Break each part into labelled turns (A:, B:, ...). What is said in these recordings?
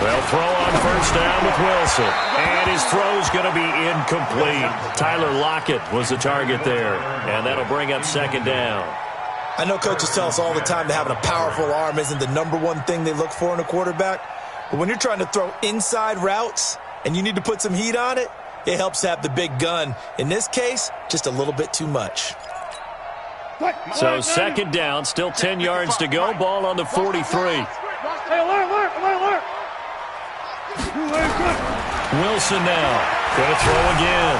A: They'll throw on first down with Wilson. And his throw's going to be incomplete. Tyler Lockett was the target there. And that'll bring up second down.
B: I know coaches tell us all the time that having a powerful arm isn't the #1 thing they look for in a quarterback. But when you're trying to throw inside routes and you need to put some heat on it, it helps to have the big gun. In this case, just a little bit too much.
A: So second down, still 10 yards to go. Ball on the 43. Wilson now. Going to throw again.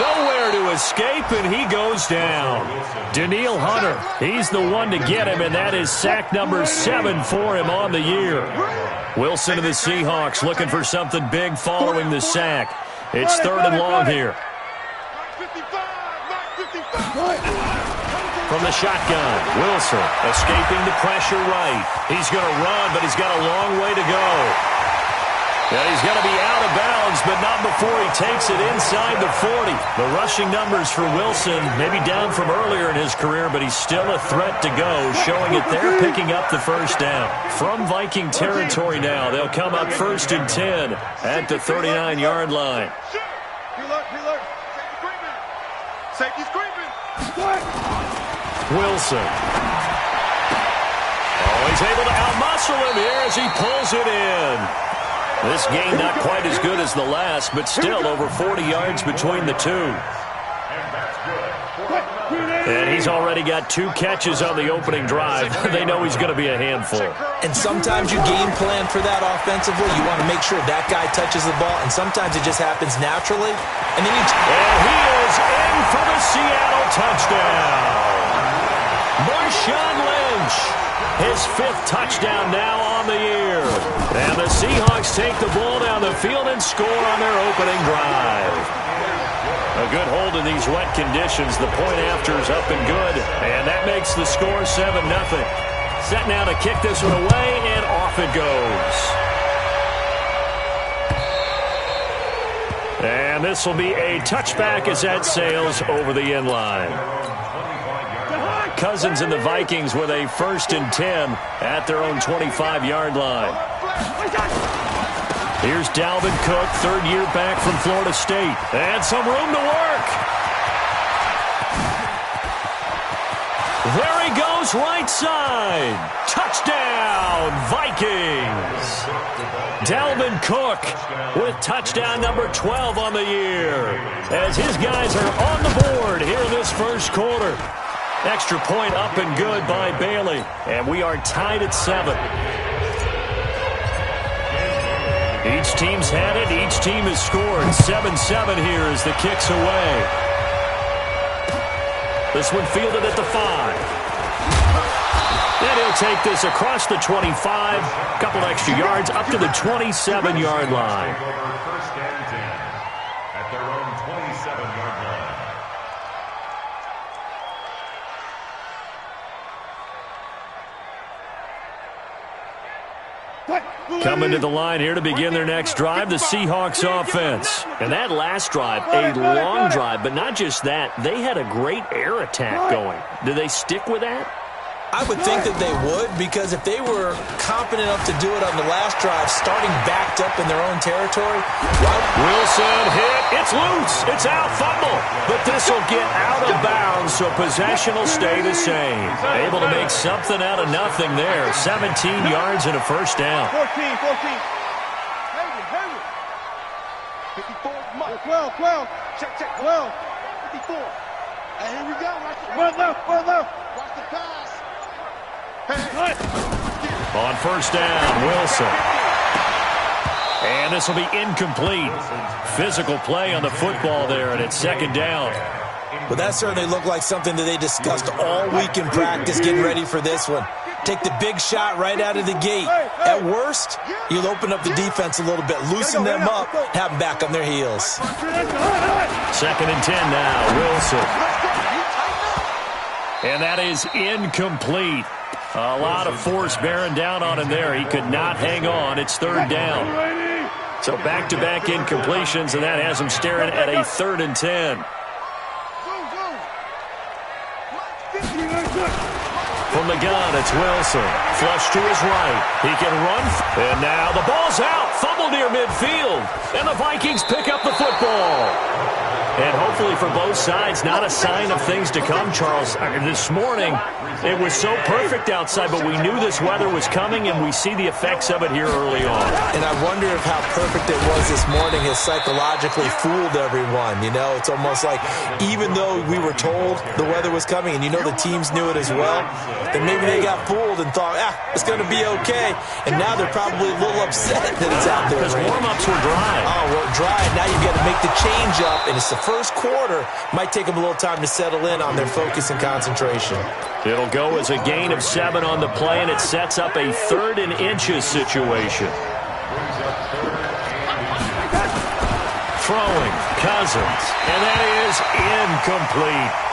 A: Nowhere to escape, and he goes down. Daniil Hunter, he's the one to get him, and that is sack number 7 for him on the year. Wilson and the Seahawks looking for something big following the sack. It's 3rd and long here. From the shotgun, Wilson escaping the pressure right. He's going to run, but he's got a long way to go. And he's going to be out of bounds, but not before he takes it inside the 40. The rushing numbers for Wilson, maybe down from earlier in his career, but he's still a threat to go, showing it there, picking up the first down. From Viking territory now, they'll come up 1st and 10 at the 39-yard line. Wilson. Oh, he's able to outmuscle him here as he pulls it in. This game not quite as good as the last, but still over 40 yards between the two. And he's already got 2 catches on the opening drive. They know he's going to be a handful.
B: And sometimes you game plan for that offensively. You want to make sure that guy touches the ball, and sometimes it just happens naturally. And then
A: and he is in for the Seattle touchdown. Marshawn Lynch, his 5th touchdown now on the year. And the Seahawks take the ball down the field and score on their opening drive. A good hold in these wet conditions. The point after is up and good. And that makes the score 7-0. Set now to kick this one away, and off it goes. And this will be a touchback as that sails over the end line. Cousins and the Vikings with a 1st and 10 at their own 25-yard line. Here's Dalvin Cook, 3rd year back from Florida State. And some room to work. There he goes, right side. Touchdown, Vikings. Dalvin Cook with touchdown number 12 on the year, as his guys are on the board here in this first quarter. Extra point up and good by Bailey. And we are tied at 7. Each team's had it. Each team has scored. 7-7 here as the kick's away. This one fielded at the 5. And he'll take this across the 25. A couple extra yards up to the 27-yard line. At their own 27-yard line. Coming to the line here to begin their next drive, the Seahawks offense. And that last drive, a long drive, but not just that. They had a great air attack going. Do they stick with that?
B: I would think that they would, because if they were confident enough to do it on the last drive, starting backed up in their own territory.
A: Wilson hit. It's loose. It's out. Fumble. But this will get out of bounds, so possession will stay the same. Able to make something out of nothing there. 17 yards and a first down.
C: 14. 54. 12. Check. 12. 54. And here we go. Run left. Watch the pass.
A: On first down, Wilson. And this will be incomplete. Physical play on the football there, and it's 2nd down.
B: Well, that certainly looked like something that they discussed all week in practice, getting ready for this one. Take the big shot right out of the gate. At worst, you'll open up the defense a little bit, loosen them up, have them back on their heels.
A: 2nd and 10 now, Wilson. And that is incomplete. A lot of force bearing down on him there. He could not hang on. It's 3rd down. So back-to-back incompletions, and that has him staring at a 3rd and 10. For From the gun, it's Wilson. Flush to his right. He can run. And now the ball's out. Fumble near midfield. And the Vikings pick up the football. And hopefully for both sides, not a sign of things to come, Charles. This morning, it was so perfect outside, but we knew this weather was coming, and we see the effects of it here early on.
B: And I wonder if how perfect it was this morning has psychologically fooled everyone. You know, it's almost like even though we were told the weather was coming, and you know the teams knew it as well, then maybe they got fooled and thought, it's going to be okay. And now they're probably a little upset that it's out there.
A: Because warm-ups were dry.
B: Oh, well, dry. Now you've got to make the change up, and it's the first quarter. Might take them a little time to settle in on their focus and concentration.
A: It'll go as a gain of 7 on the play, and it sets up a 3rd and inches situation. Throwing, Cousins, and that is incomplete.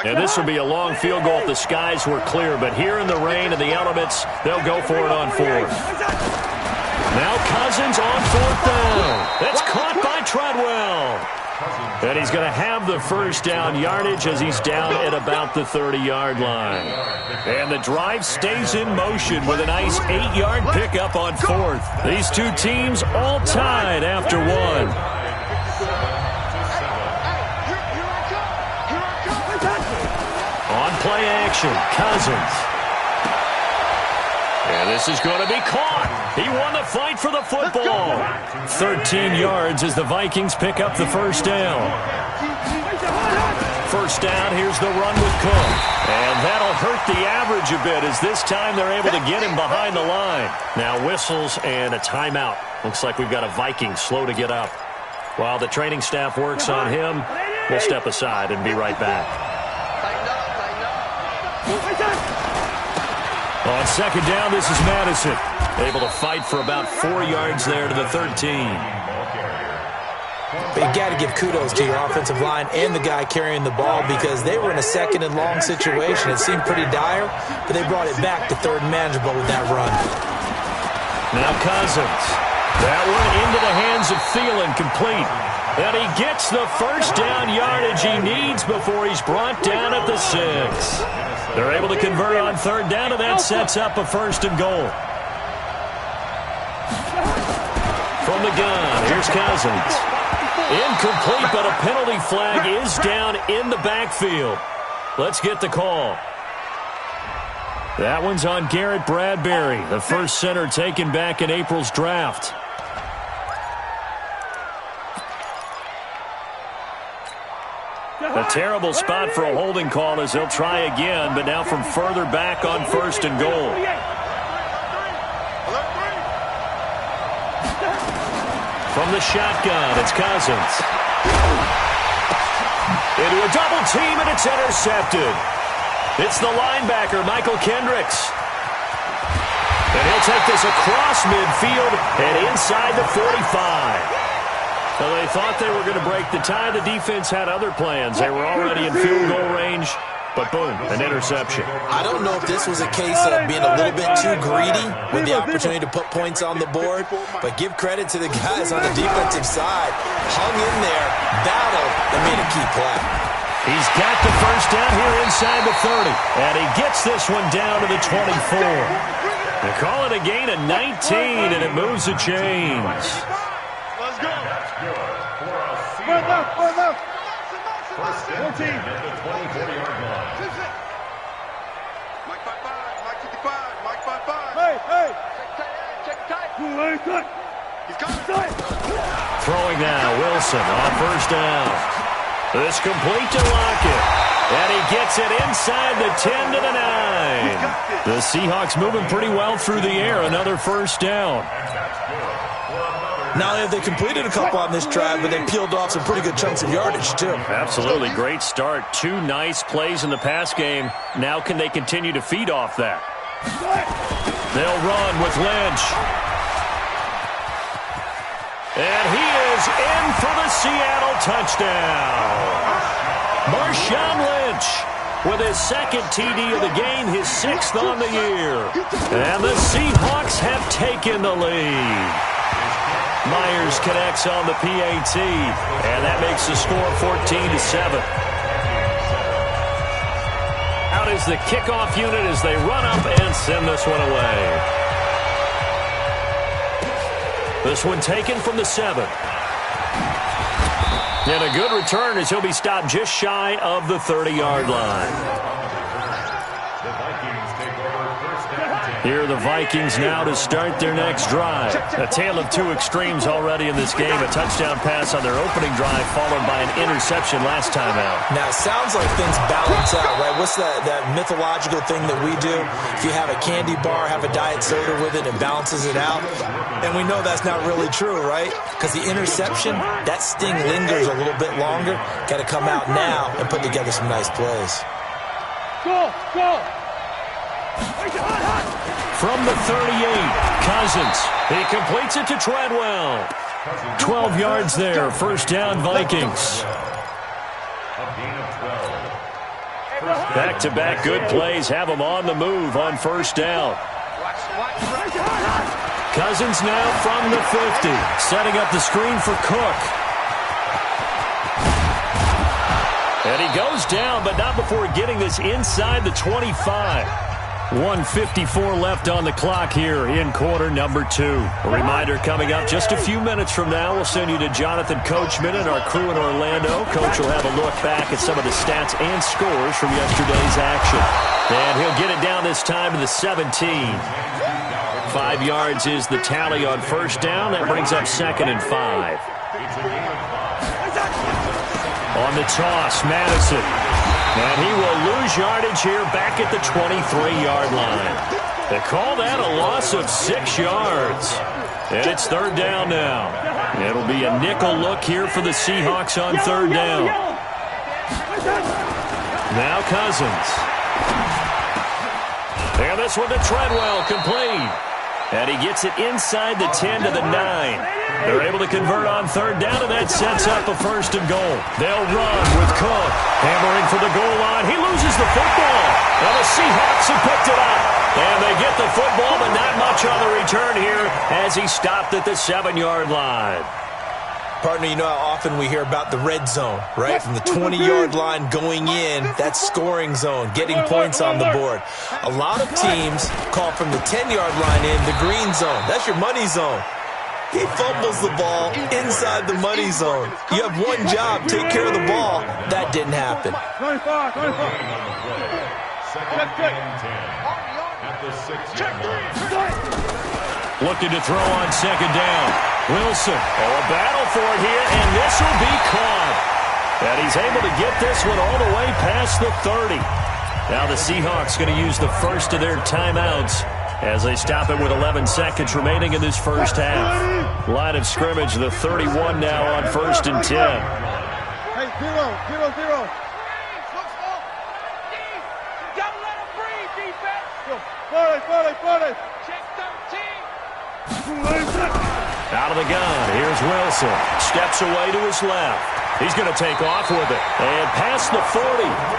A: And this will be a long field goal if the skies were clear. But here in the rain and the elements, they'll go for it on 4th. Now Cousins on 4th down. That's caught by Treadwell. And he's going to have the first down yardage as he's down at about the 30-yard line. And the drive stays in motion with a nice 8-yard pickup on 4th. These two teams all tied after 1. Play action, Cousins. And this is going to be caught. He won the fight for the football. 13 yards as the Vikings pick up the first down. First down, here's the run with Cook. And that'll hurt the average a bit as this time they're able to get him behind the line. Now whistles and a timeout. Looks like we've got a Viking slow to get up. While the training staff works on him, we'll step aside and be right back. On second down, this is Madison. Able to fight for about 4 yards there to the 13.
B: But you got to give kudos to your offensive line and the guy carrying the ball because they were in a 2nd and long situation. It seemed pretty dire, but they brought it back to 3rd and manageable with that run.
A: Now Cousins. That one into the hands of Thielen, complete. And he gets the first down yardage he needs before he's brought down at the 6. They're able to convert on 3rd down, and that sets up a 1st and goal. From the gun, here's Cousins. Incomplete, but a penalty flag is down in the backfield. Let's get the call. That one's on Garrett Bradbury, the first center taken back in April's draft. A terrible spot for a holding call as they'll try again, but now from further back on 1st and goal. From the shotgun, it's Cousins. Into a double team, and it's intercepted. It's the linebacker, Michael Kendricks. And he'll take this across midfield and inside the 45. Well, they thought they were going to break the tie. The defense had other plans. They were already in field goal range, but boom, an interception.
B: I don't know if this was a case of being a little bit too greedy with the opportunity to put points on the board, but give credit to the guys on the defensive side. Hung in there, battled, and made a key play.
A: He's got the first down here inside the 30, and he gets this one down to the 24. They call it a gain of 19, and it moves the chains.
C: Let's go. One left. 14.
D: At the 24-yard line.
C: Mike 5-5, Mike 55, Mike 5-5. Hey. Check tight. He's coming.
A: Throwing now, Wilson on first down. This complete to Lockett. And he gets it inside the 10 to the 9. The Seahawks moving pretty well through the air. Another first down.
B: Now, they completed a couple on this drive, but they peeled off some pretty good chunks of yardage, too.
A: Absolutely. Great start. 2 nice plays in the pass game. Now can they continue to feed off that? They'll run with Lynch. And he is in for the Seattle touchdown. Marshawn Lynch with his second TD of the game, his 6th on the year. And the Seahawks have taken the lead. Myers connects on the PAT, and that makes the score 14-7. Out is the kickoff unit as they run up and send this one away. This one taken from the 7. And a good return as he'll be stopped just shy of the 30-yard line. Here are the Vikings now to start their next drive. A tale of two extremes already in this game. A touchdown pass on their opening drive followed by an interception last time out.
B: Now, it sounds like things balance out, right? What's that mythological thing that we do? If you have a candy bar, have a diet soda with it, it balances it out. And we know that's not really true, right? Because the interception, that sting lingers a little bit longer. Got to come out now and put together some nice plays.
C: Go!
A: From the 38, Cousins. He completes it to Treadwell. 12 yards there. First down, Vikings. Back-to-back good plays have them on the move on first down. Cousins now from the 50, setting up the screen for Cook. And he goes down, but not before getting this inside the 25. 1:54 left on the clock here in quarter number 2. A reminder coming up just a few minutes from now. We'll send you to Jonathan Coachman and our crew in Orlando. Coach will have a look back at some of the stats and scores from yesterday's action. And he'll get it down this time to the 17. 5 yards is the tally on first down. That brings up 2nd and 5. On the toss, Madison. And he will lose yardage here back at the 23-yard line. They call that a loss of 6 yards. And it's third down now. It'll be a nickel look here for the Seahawks on third down. Now Cousins. And this one to Treadwell, complete. And he gets it inside the 10 to the 9. They're able to convert on third down, and that sets up a 1st and goal. They'll run with Cook. Hammering for the goal line. He loses the football. And the Seahawks have picked it up. And they get the football, but not much on the return here as he stopped at the 7-yard line.
B: Partner, you know how often we hear about the red zone, right? From the 20-yard line going in, that's scoring zone, getting points on the board. A lot of teams call from the 10-yard line in the green zone. That's your money zone. He fumbles the ball inside the money zone. You have one job, take care of the ball. That didn't happen.
C: 25.
A: Looking to throw on 2nd down. Wilson. A battle for it here, and this will be caught. And he's able to get this one all the way past the 30. Now the Seahawks going to use the first of their timeouts as they stop it with 11 seconds remaining in this first half. Line of scrimmage, the 31 now on 1st and 10.
C: Hey, 0.
E: Don't let him breathe, defense.
C: 40.
E: Check 13.
A: Out of the gun, here's Wilson. Steps away to his left. He's going to take off with it. And past the 40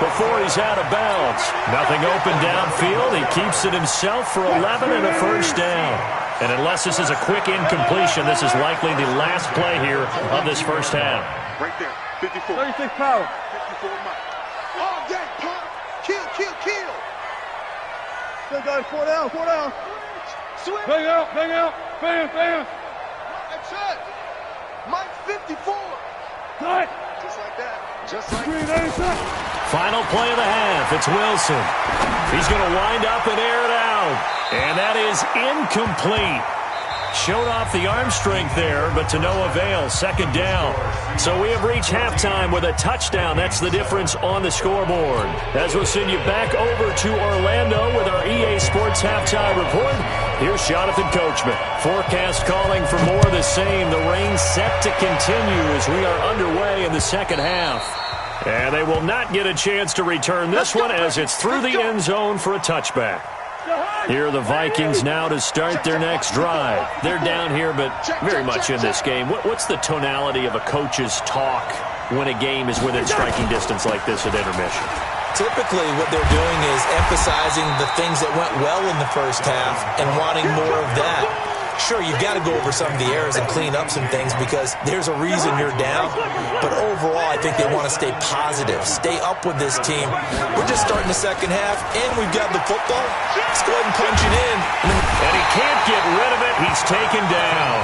A: before he's out of bounds. Nothing open downfield. He keeps it himself for 11 and a 1st down. And unless this is a quick incompletion, this is likely the last play here of this first half.
C: Right there, 54. 36 power. 54 miles. All day, pump. Kill. Still got 4 down. Swing. Bang out. Bam. That's it. Mike 54. Cut. Just like that.
A: Final play of the half. It's Wilson. He's going to wind up and air it out. And that is incomplete. Showed off the arm strength there, but to no avail. 2nd down. So we have reached halftime with a touchdown. That's the difference on the scoreboard. As we'll send you back over to Orlando with our EA Sports Halftime Report, here's Jonathan Coachman. Forecast calling for more of the same. The rain set to continue as we are underway in the second half. And they will not get a chance to return this one as it's through the end zone for a touchback. Here are the Vikings now to start their next drive. They're down here, but very much in this game. What's the tonality of a coach's talk when a game is within striking distance like this at intermission?
B: Typically, what they're doing is emphasizing the things that went well in the first half and wanting more of that. Sure, you've got to go over some of the errors and clean up some things because there's a reason you're down. But overall, I think they want to stay positive, stay up with this team. We're just starting the second half, and we've got the football. Let's go ahead and punch it in.
A: And he can't get rid of it. He's taken down.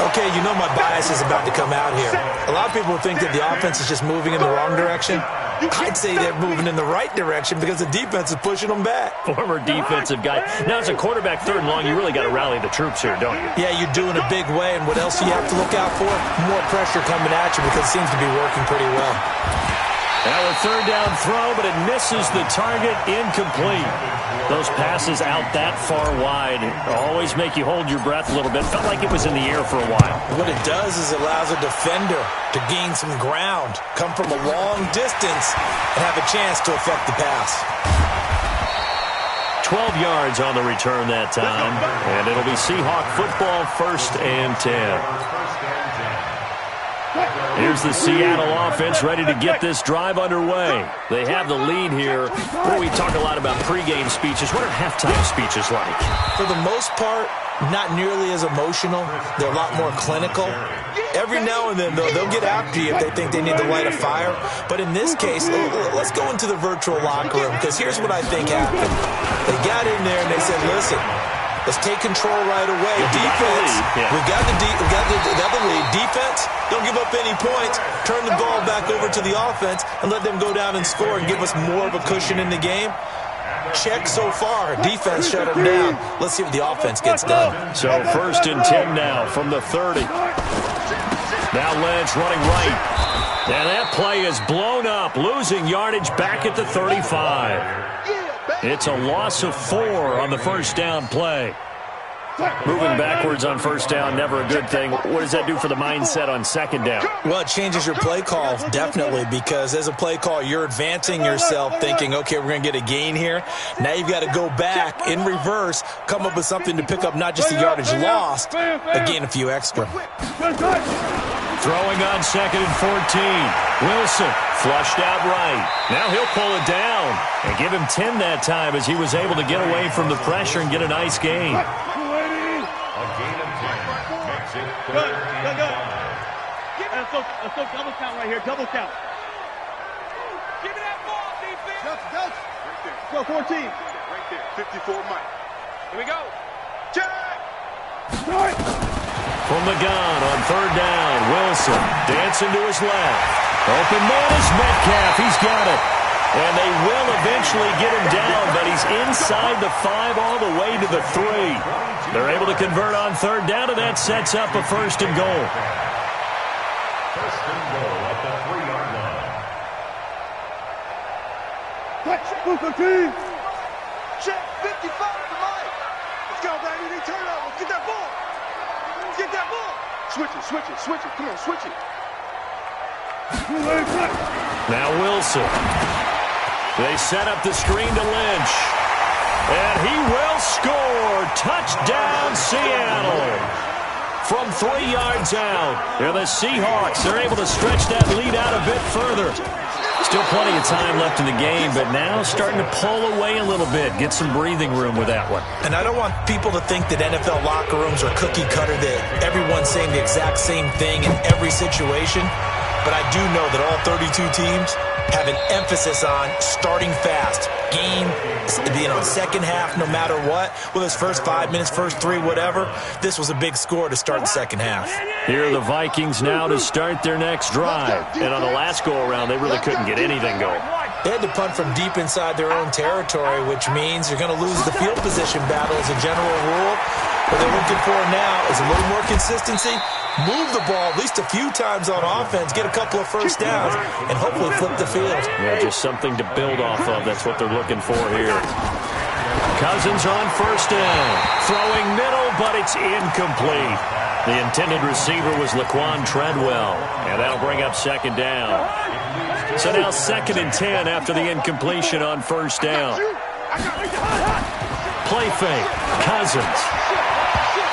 B: Okay, you know my bias is about to come out here. A lot of people think that the offense is just moving in the wrong direction. I'd say they're moving in the right direction because the defense is pushing them back.
A: Former defensive guy. Now, as a quarterback, third and long, you really got to rally the troops here, don't you?
B: Yeah, you're doing a big way, and what else do you have to look out for? More pressure coming at you because it seems to be working pretty well.
A: Now a third down throw, but it misses the target, incomplete. Those passes out that far wide always make you hold your breath a little bit. Felt like it was in the air for a while.
B: What it does is it allows a defender to gain some ground, come from a long distance, and have a chance to affect the pass.
A: 12 yards on the return that time, and it'll be Seahawk football, 1st and 10. Here's the Seattle offense ready to get this drive underway. They have the lead here. Boy, we talk a lot about pregame speeches. What are halftime speeches like?
B: For the most part, not nearly as emotional. They're a lot more clinical. Every now and then, though, they'll get after you if they think they need to light a fire. But in this case, let's go into the virtual locker room, because here's what I think happened. They got in there and they said, listen, let's take control right away. Defense, we got the lead. Defense, don't give up any points. Turn the ball back over to the offense and let them go down and score and give us more of a cushion in the game. Check so far. Defense shut them down. Let's see what the offense gets done.
A: So 1st and 10 now from the 30. Now Lynch running right. And that play is blown up, losing yardage back at the 35. It's a loss of 4 on the first down play. Moving backwards on first down, never a good thing. What does that do for the mindset on second down?
B: Well, it changes your play call, definitely, because as a play call, you're advancing yourself thinking, okay, we're going to get a gain here. Now you've got to go back in reverse, come up with something to pick up not just the yardage lost, but gain a few extra.
A: Throwing on 2nd and 14. Wilson flushed out right. Now he'll pull it down and give him 10 that time as he was able to get away from the pressure and get a nice gain.
C: Good. Let's go double count right here. Double count.
E: Give me that ball, defense.
C: Right there. Go 14. Right there. 54 Mike.
E: Here we go.
C: Check. Start.
A: From the gun on 3rd down, Wilson dancing to his left. Open man is Metcalf. He's got it. And they will eventually get him down, but he's inside the 5 all the way to the 3. They're able to convert on 3rd down, and that sets up a 1st and goal.
D: 1st and goal at the 3-yard line.
C: Check 55 to Mike. Let's go, baby. They turn over. Let's get that ball. Let's get that ball. Switch it. Come on, switch it.
A: Now Wilson. They set up the screen to Lynch. And he will score. Touchdown, Seattle. From 3 yards out. They're the Seahawks. They're able to stretch that lead out a bit further. Still plenty of time left in the game, but now starting to pull away a little bit. Get some breathing room with that one.
B: And I don't want people to think that NFL locker rooms are cookie cutter, that everyone's saying the exact same thing in every situation. But I do know that all 32 teams have an emphasis on starting fast. Game, being on second half no matter what. Whether it's first 5 minutes, first 3, whatever. This was a big score to start the second half.
A: Here are the Vikings now to start their next drive. And on the last go-around, they really couldn't get anything going.
B: They had to punt from deep inside their own territory, which means you're going to lose the field position battle as a general rule. What they're looking for now is a little more consistency. Move the ball at least a few times on offense, get a couple of first downs, and hopefully flip the field.
A: Yeah, just something to build off of. That's what they're looking for here. Cousins on first down. Throwing middle, but it's incomplete. The intended receiver was Laquan Treadwell, and that'll bring up 2nd down. So now 2nd and 10 after the incompletion on first down. Play fake. Cousins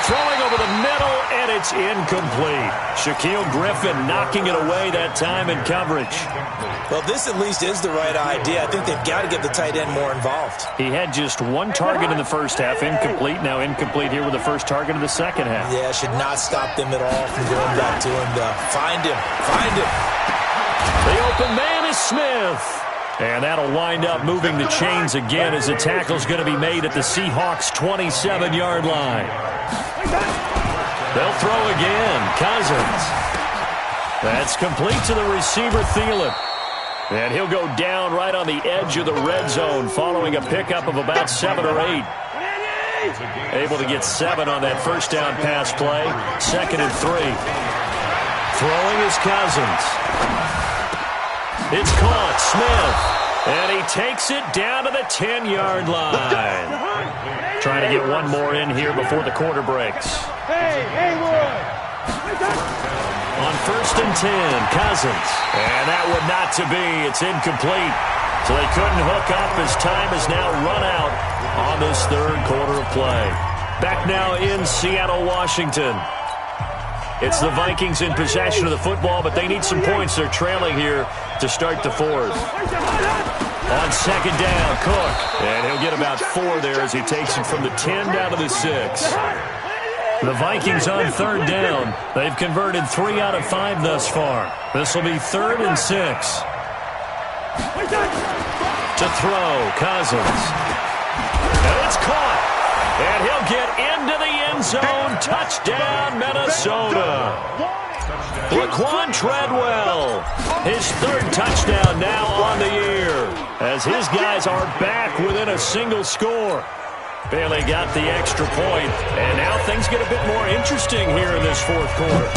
A: Throwing over the middle, and it's incomplete. Shaquille Griffin knocking it away that time in coverage.
B: Well, this at least is the right idea. I think they've got to get the tight end more involved.
A: He had just one target in the first half, incomplete. Now incomplete here with the first target of the second half.
B: Yeah, should not stop them at all from going back to him. Find him. Find him.
A: The open man is Smith. And that'll wind up moving the chains again as the tackle's going to be made at the Seahawks' 27-yard line. They'll throw again. Cousins. That's complete to the receiver, Thielen. And he'll go down right on the edge of the red zone following a pickup of about 7 or 8. Able to get 7 on that first down pass play. 2nd and 3. Throwing is Cousins. It's caught. Smith. And he takes it down to the 10-yard line. Trying to get one more in here before the quarter breaks. On 1st and 10, Cousins. And that would not to be. It's incomplete. So they couldn't hook up as time has now run out on this third quarter of play. Back now in Seattle, Washington. It's the Vikings in possession of the football, but they need some points. They're trailing here to start the fourth. On 2nd down, Cook. And he'll get about 4 there as he takes it from the 10 down to the 6. The Vikings on 3rd down. They've converted 3 out of 5 thus far. This will be 3rd and 6. To throw, Cousins. And it's caught. And he'll get into the end zone. Touchdown, Minnesota. Laquan Treadwell, his 3rd touchdown now on the year, as his guys are back within a single score. Bailey got the extra point, and now things get a bit more interesting here in this 4th quarter.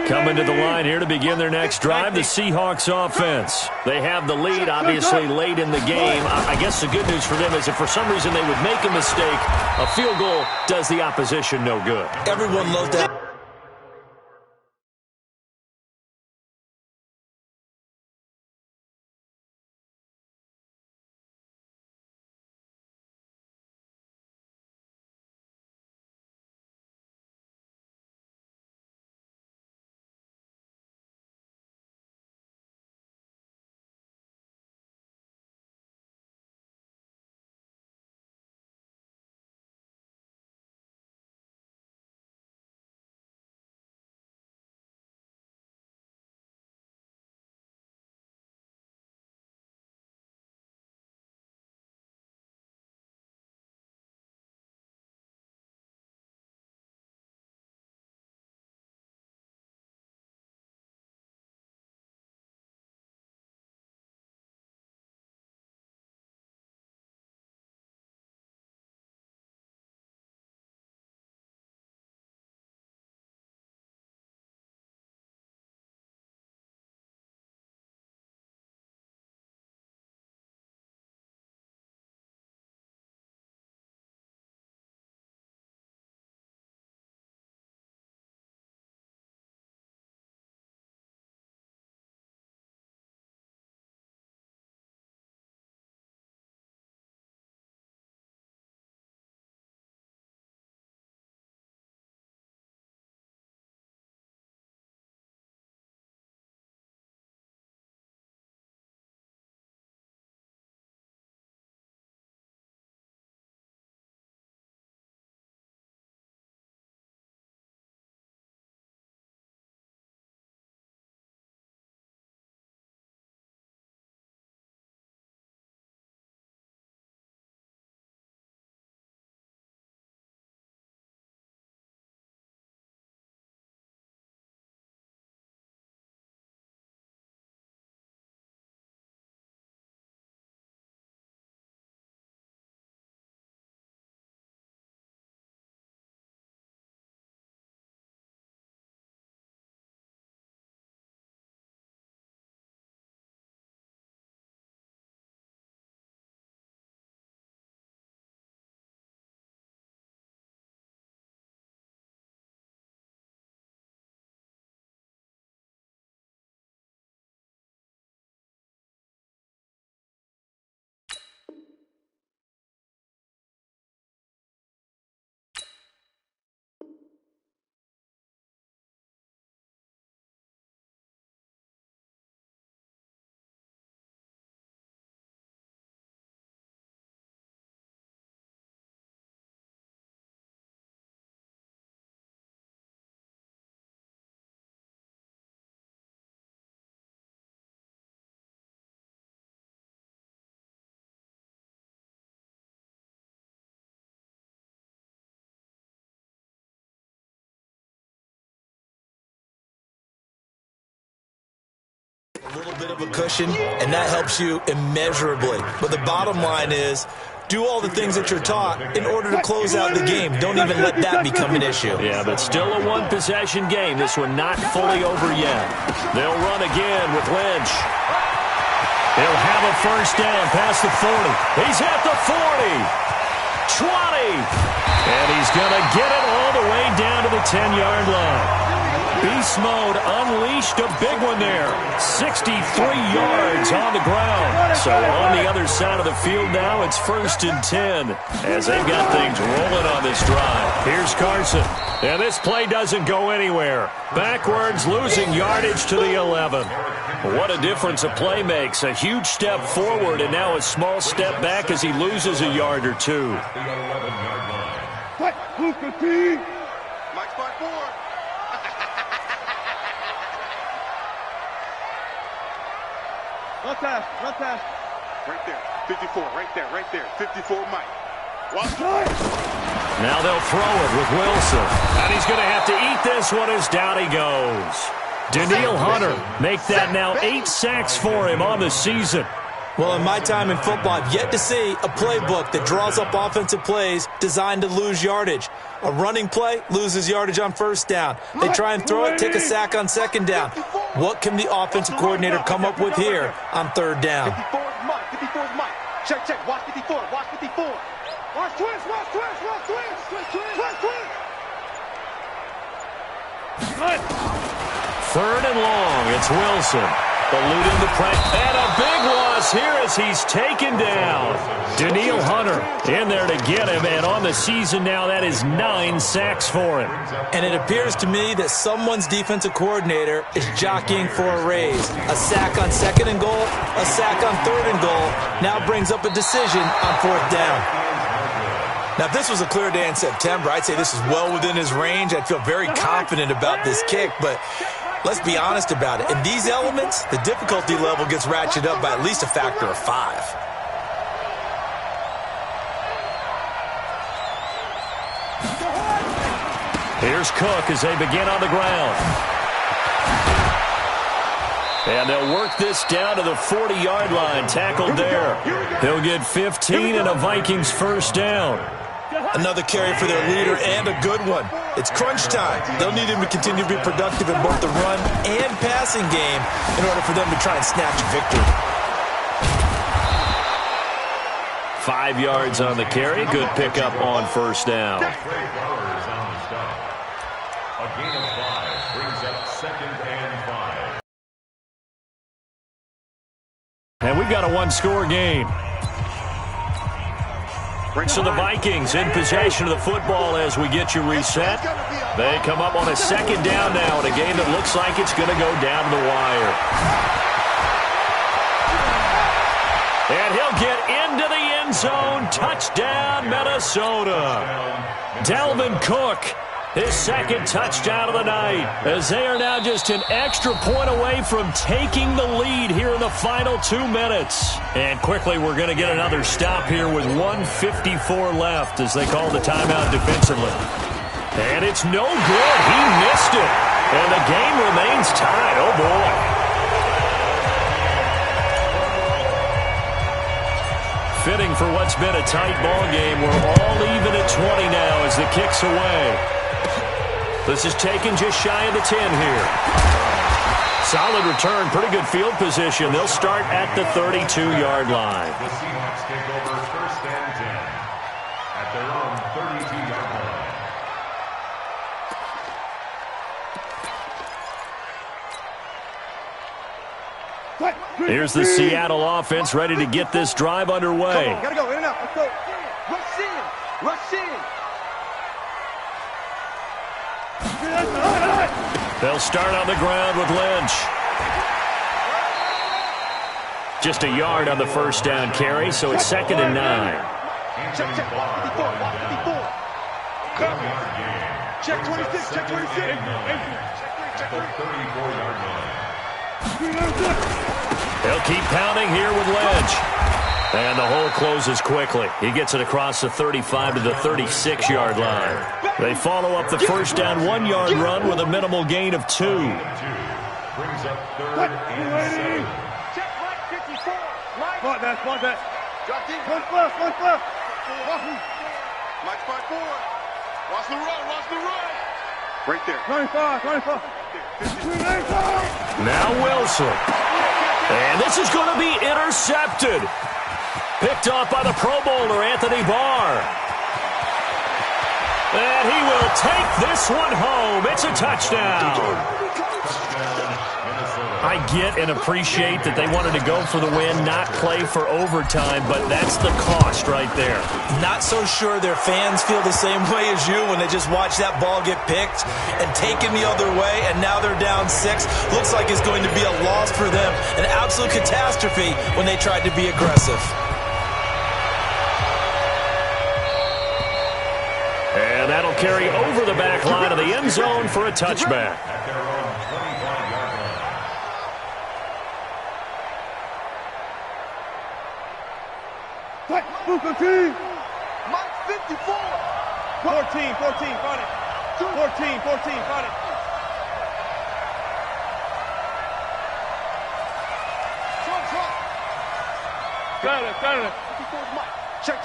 A: Coming to the line here to begin their next drive, the Seahawks offense. They have the lead, obviously, late in the game. I guess the good news for them is if for some reason they would make a mistake, a field goal does the opposition no good.
B: Everyone loves that. bit of a cushion, and that helps you immeasurably. But the bottom line is, do all the things that you're taught in order to close out the game. Don't even let that become an issue.
A: Yeah, but still a one-possession game. This one not fully over yet. They'll run again with Lynch. He'll have a first down past the 40. He's at the 40. 20. And he's going to get it all the way down to the 10-yard line. Beast mode unleashed, a big one there. 63 yards on the ground. So on the other side of the field now, it's 1st and 10 as they've got things rolling on this drive. Here's Carson. And this play doesn't go anywhere. Backwards, losing yardage to the 11. What a difference a play makes. A huge step forward and now a small step back as he loses a yard or two.
C: Mike's 5-4. Run pass. Right there, 54, right there, 54 Mike. Watch it.
A: Now they'll throw it with Wilson. And he's going to have to eat this one as down he goes. Daniil Hunter make that now 8 sacks for him on the season.
B: Well, in my time in football, I've yet to see a playbook that draws up offensive plays designed to lose yardage. A running play loses yardage on first down. They try and throw it, take a sack on second down. What can the offensive coordinator come up with here on third down?
C: 54 is Mike. 54 is Mike. Check. Watch 54. Watch 54. Watch twist.
A: Third and long. It's Wilson. Eluding the press. And a big loss here as he's taken down. Daniil Hunter in there to get him. And on the season now, that is 9 sacks for him.
B: And it appears to me that someone's defensive coordinator is jockeying for a raise. A sack on second and goal, a sack on third and goal, now brings up a decision on fourth down. Now, if this was a clear day in September, I'd say this is well within his range. I'd feel very confident about this kick, but let's be honest about it. In these elements, the difficulty level gets ratcheted up by at least a factor of 5.
A: Here's Cook as they begin on the ground. And they'll work this down to the 40-yard line, tackled there. He'll get 15 and a Vikings first down.
B: Another carry for their leader and a good one. It's crunch time. They'll need him to continue to be productive in both the run and passing game in order for them to try and snatch a victory.
A: 5 yards on the carry. Good pickup on first down.
D: A gain of 5 brings up 2nd and 5.
A: And we've got a one-score game. So the Vikings in possession of the football as we get you reset. They come up on a second down now in a game that looks like it's going to go down to the wire. And he'll get into the end zone. Touchdown, Minnesota. Dalvin Cook, his second touchdown of the night, as they are now just an extra point away from taking the lead here in the final 2 minutes. And quickly, we're going to get another stop here with 1:54 left as they call the timeout defensively. And it's no good. He missed it. And the game remains tied. Oh, boy. Fitting for what's been a tight ball game. We're all even at 20 now as the kick's away. This is taken just shy of the 10 here. Solid return, pretty good field position. They'll start at the 32-yard line.
D: The Seahawks take over 1st and 10 at their own 32-yard line.
A: Here's the Seattle offense ready to get this drive underway.
C: Gotta go, in and out. Let's go. Rush in.
A: They'll start on the ground with Lynch. Just a yard on the first down carry, so it's 2nd and 9.
C: Check. 54. Check 26. Check 26.
D: At the 34-yard line.
A: They'll keep pounding here with Lynch. And the hole closes quickly. He gets it across the 35 to the 36-yard line. They follow up the first down 1-yard run with a minimal gain of 2.
D: Brings up 3rd and 7.
C: Spot that.
E: Drop deep.
C: One plus.
E: Mike, fight forward. Watch the run. Right there.
C: 25.
A: Now Wilson. And this is going to be intercepted. Picked off by the Pro Bowler, Anthony Barr. And he will take this one home. It's a touchdown. I get and appreciate that they wanted to go for the win, not play for overtime, but that's the cost right there.
B: Not so sure their fans feel the same way as you when they just watch that ball get picked and taken the other way, and now they're down 6. Looks like it's going to be a loss for them. An absolute catastrophe when they tried to be aggressive.
A: And that'll carry over the back line of the end zone for a touchback.
C: Booker team.
E: Mike, 54.
C: 14, got it. 14, got it. Got it.
E: Check.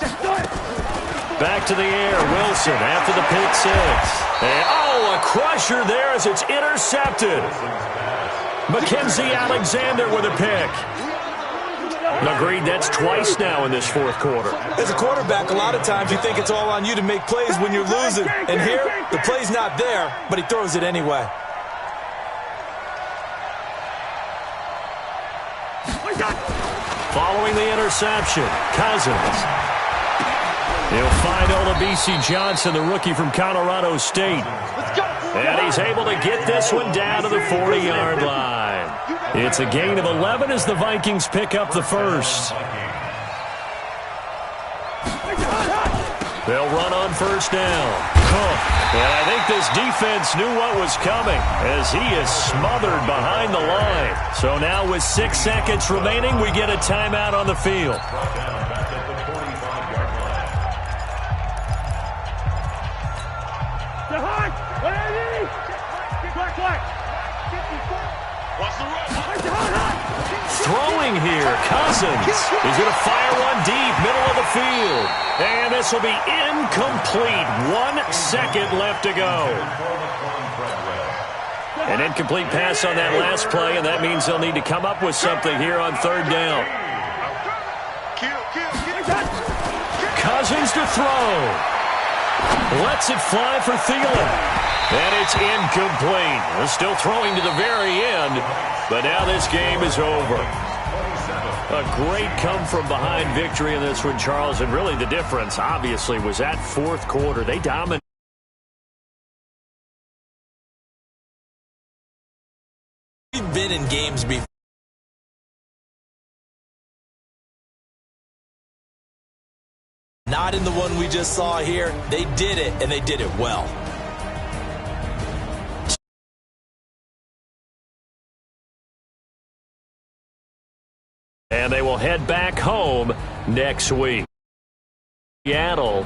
A: Back to the air, Wilson after the pick 6. And, a crusher there as it's intercepted. Mackenzie Alexander with a pick. Agreed, that's twice now in this fourth quarter.
B: As a quarterback, a lot of times you think it's all on you to make plays when you're losing. And here, the play's not there, but he throws it anyway.
A: Following the interception, Cousins. He'll find Olabisi Johnson, the rookie from Colorado State. And he's able to get this one down to the 40-yard line. It's a gain of 11 as the Vikings pick up the first. They'll run on first down. And I think this defense knew what was coming as he is smothered behind the line. So now with 6 seconds remaining, we get a timeout on the field. Throwing here, Cousins. He's going to fire one deep, middle of the field. And this will be incomplete. 1 second left to go. An incomplete pass on that last play, and that means they'll need to come up with something here on third down. Cousins to throw. Lets it fly for Thielen. And it's incomplete. They're still throwing to the very end, but now this game is over. A great come-from-behind victory in this one, Charles, and really the difference, obviously, was that fourth quarter. They dominated.
B: We've been in games before. Not in the one we just saw here. They did it, and they did it well.
A: And they will head back home next week. Seattle